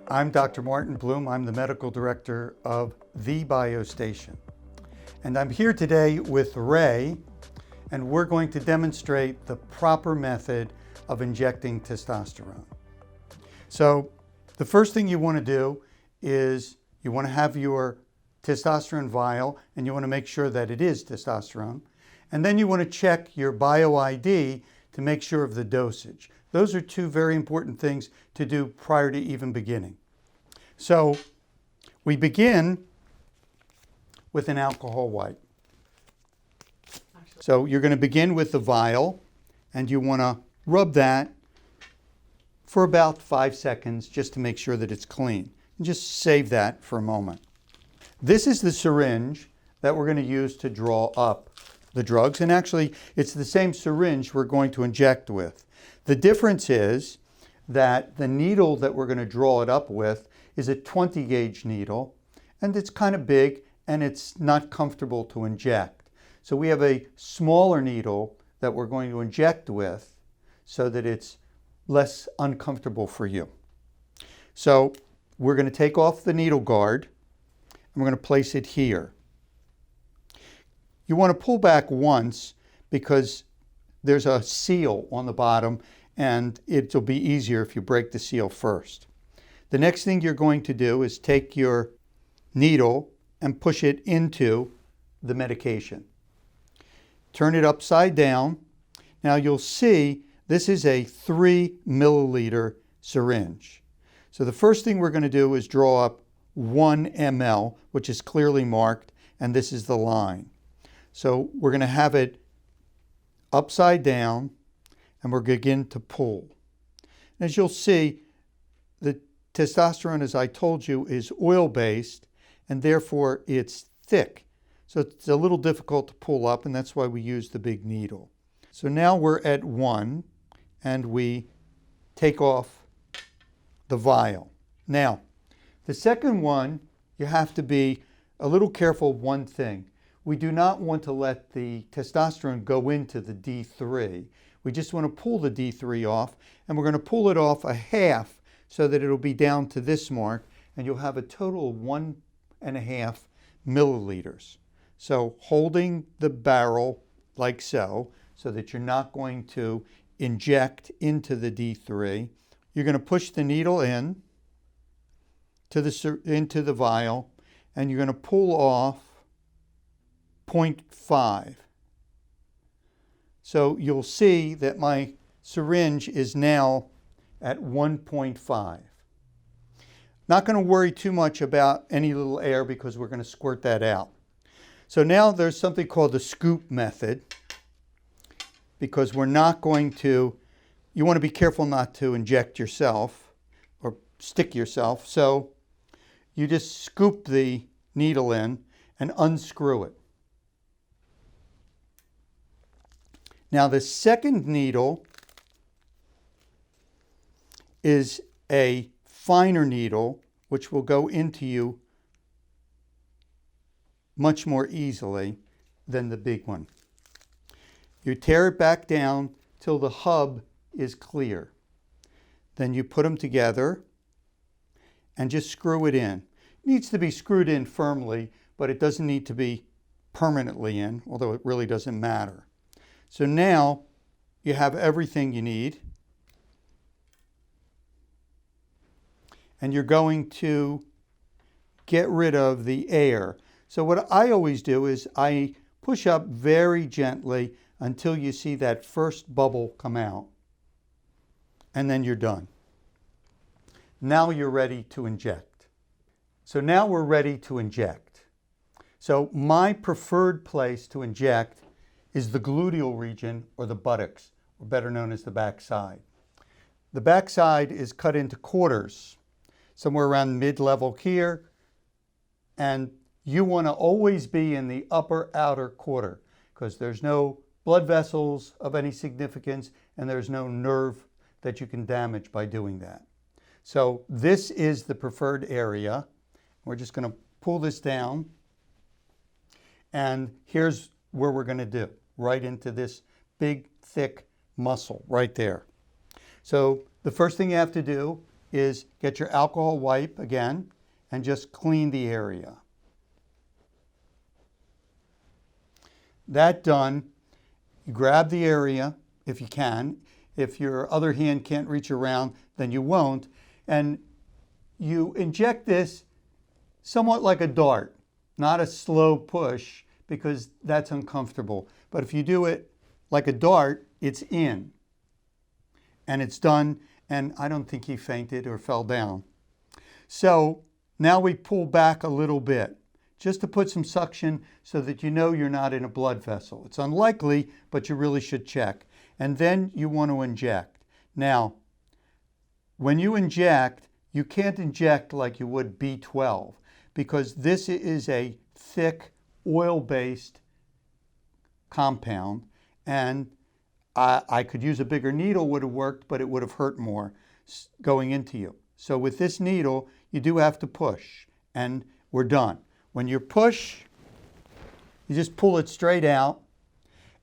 I'm Dr. Martin Bloom. I'm the medical director of the biostation. And I'm here today with Ray, and we're going to demonstrate the proper method of injecting testosterone. So the first thing you want to do is you want to have your testosterone vial, and you want to make sure that it is testosterone. And then you want to check your bio ID to make sure of the dosage. Those are two very important things to do prior to even beginning. So we begin with an alcohol wipe. So you're going to begin with the vial, and you want to rub that for about 5 seconds just to make sure that it's clean. And just save that for a moment. This is the syringe that we're going to use to draw up the drugs. And actually, it's the same syringe we're going to inject with. The difference is that the needle that we're going to draw it up with is a 20 gauge needle, and it's kind of big and it's not comfortable to inject. So we have a smaller needle that we're going to inject with so that it's less uncomfortable for you. So we're going to take off the needle guard and we're going to place it here. You want to pull back once because there's a seal on the bottom, and it'll be easier if you break the seal first. The next thing you're going to do is take your needle and push it into the medication. Turn it upside down. Now you'll see this is a 3 milliliter syringe. So the first thing we're going to do is draw up 1 ml, which is clearly marked, and this is the line. So we're going to have it upside down, and we're going to begin to pull. As you'll see, the testosterone, as I told you, is oil-based, and therefore it's thick. So it's a little difficult to pull up, and that's why we use the big needle. So now we're at 1, and we take off the vial. Now, the second one, you have to be a little careful of one thing. We do not want to let the testosterone go into the D3. We just want to pull the D3 off, and we're going to pull it off a half so that it'll be down to this mark, and you'll have a total of 1.5 milliliters. So holding the barrel like so that you're not going to inject into the D3, you're going to push the needle in into the vial, and you're going to pull off 0.5. So you'll see that my syringe is now at 1.5. Not going to worry too much about any little air because we're going to squirt that out. So now there's something called the scoop method, because we're not going to, you want to be careful not to inject yourself or stick yourself. So you just scoop the needle in and unscrew it. Now the second needle is a finer needle, which will go into you much more easily than the big one. You tear it back down till the hub is clear. Then you put them together and just screw it in. It needs to be screwed in firmly, but it doesn't need to be permanently in, although it really doesn't matter. So now you have everything you need, and you're going to get rid of the air. So what I always do is I push up very gently until you see that first bubble come out, and then you're done. Now you're ready to inject. So now we're ready to inject. So my preferred place to inject is the gluteal region, or the buttocks, or better known as the backside. The backside is cut into quarters, somewhere around mid-level here, and you want to always be in the upper outer quarter because there's no blood vessels of any significance and there's no nerve that you can damage by doing that. So this is the preferred area. We're just going to pull this down, and here's where we're going to do, right into this big, thick muscle right there. So the first thing you have to do is get your alcohol wipe again and just clean the area. That done, you grab the area if you can. If your other hand can't reach around, then you won't. And you inject this somewhat like a dart, not a slow push, because that's uncomfortable. But if you do it like a dart, it's in. And it's done, and I don't think he fainted or fell down. So now we pull back a little bit, just to put some suction so that you know you're not in a blood vessel. It's unlikely, but you really should check. And then you want to inject. Now, when you inject, you can't inject like you would B12, because this is a thick, oil-based compound, and I could use a bigger needle, would have worked, but it would have hurt more going into you. So with this needle, you do have to push, and we're done. When you push, you just pull it straight out,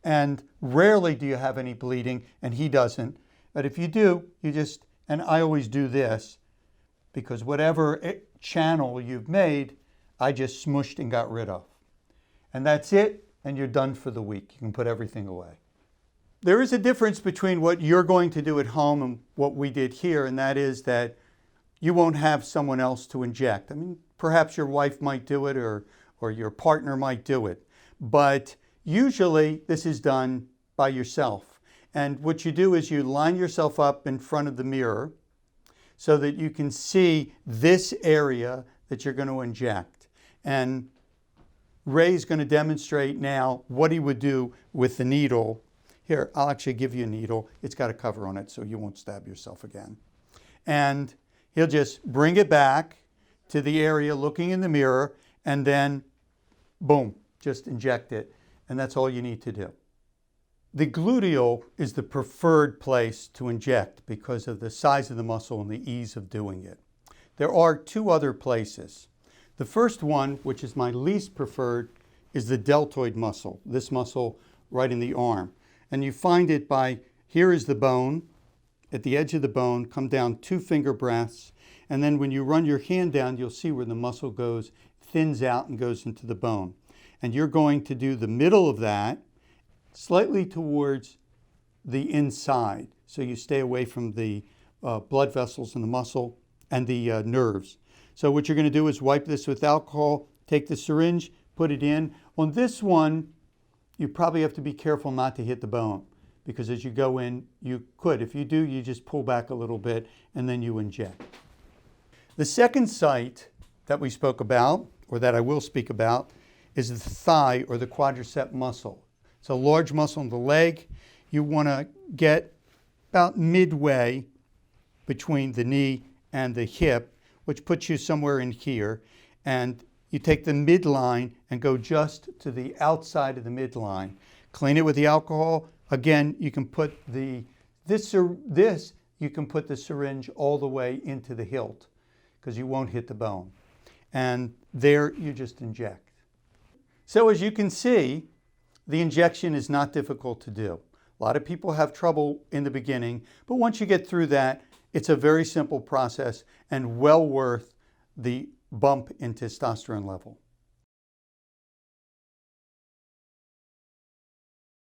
and rarely do you have any bleeding, and he doesn't. But if you do, you just, and I always do this, because whatever channel you've made, I just smushed and got rid of. And that's it, and you're done for the week. You can put everything away. There is a difference between what you're going to do at home and what we did here, and that is that you won't have someone else to inject. I mean, perhaps your wife might do it or your partner might do it. But usually this is done by yourself. And what you do is you line yourself up in front of the mirror so that you can see this area that you're going to inject. And Ray's going to demonstrate now what he would do with the needle. Here, I'll actually give you a needle. It's got a cover on it so you won't stab yourself again. And he'll just bring it back to the area looking in the mirror, and then boom, just inject it. And that's all you need to do. The gluteal is the preferred place to inject because of the size of the muscle and the ease of doing it. There are two other places. The first one, which is my least preferred, is the deltoid muscle, this muscle right in the arm. And you find it by, here is the bone, at the edge of the bone, come down 2 finger breaths, and then when you run your hand down, you'll see where the muscle goes, thins out and goes into the bone. And you're going to do the middle of that, slightly towards the inside, so you stay away from the blood vessels in the muscle and the nerves. So what you're going to do is wipe this with alcohol, take the syringe, put it in. On this one, you probably have to be careful not to hit the bone, because as you go in, you could. If you do, you just pull back a little bit and then you inject. The second site that we spoke about, or that I will speak about, is the thigh or the quadricep muscle. It's a large muscle in the leg. You want to get about midway between the knee and the hip, which puts you somewhere in here. And you take the midline and go just to the outside of the midline. Clean it with the alcohol. Again, you can put you can put the syringe all the way into the hilt, because you won't hit the bone. And there you just inject. So as you can see, the injection is not difficult to do. A lot of people have trouble in the beginning, but once you get through that, it's a very simple process and well worth the bump in testosterone level.